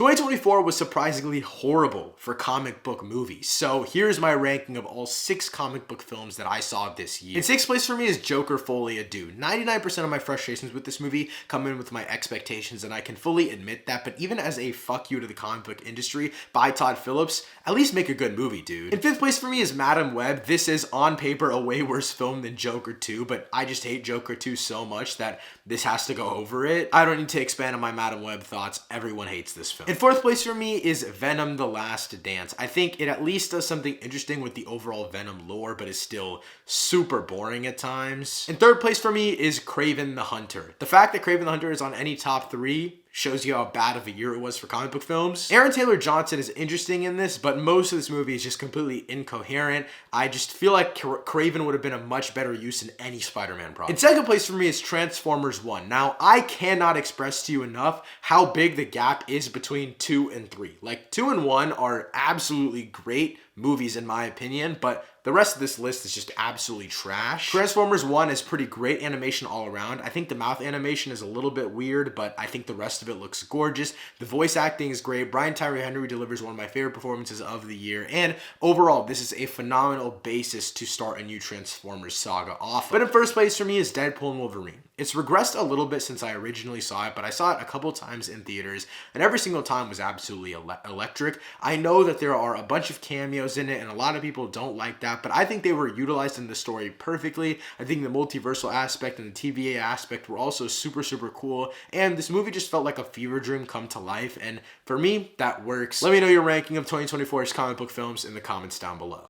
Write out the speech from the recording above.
2024 was surprisingly horrible for comic book movies, so here's my ranking of all 6 comic book films that I saw this year. In 6th place for me is Joker Folie à Deux. 99% of my frustrations with this movie come in with my expectations, and I can fully admit that, but even as a fuck you to the comic book industry by Todd Phillips, at least make a good movie, dude. In 5th place for me is Madam Web. This is on paper a way worse film than Joker 2, but I just hate Joker 2 so much that this has to go over it. I don't need to expand on my Madam Web thoughts. Everyone hates this film. In 4th place for me is Venom: The Last Dance. I think it at least does something interesting with the overall Venom lore, but is still super boring at times. In 3rd place for me is Craven the Hunter. The fact that Craven the Hunter is on any top 3 shows you how bad of a year it was for comic book films. Aaron Taylor Johnson is interesting in this, but most of this movie is just completely incoherent. I just feel like Craven would have been a much better use in any Spider-Man project. In 2nd place for me is Transformers 1. Now, I cannot express to you enough how big the gap is between 2 and 3. Like, 2 and 1 are absolutely great movies in my opinion, but the rest of this list is just absolutely trash. Transformers 1 is pretty great animation all around. I think the mouth animation is a little bit weird, but I think the rest of it looks gorgeous. The voice acting is great. Brian Tyree Henry delivers one of my favorite performances of the year, and overall, this is a phenomenal basis to start a new Transformers saga off. But in 1st place for me is Deadpool and Wolverine. It's regressed a little bit since I originally saw it, but I saw it a couple times in theaters, and every single time was absolutely electric. I know that there are a bunch of cameos in it, and a lot of people don't like that, but I think they were utilized in the story perfectly. I think the multiversal aspect and the TVA aspect were also super, super cool, and this movie just felt like a fever dream come to life, and for me, that works. Let me know your ranking of 2024's comic book films in the comments down below.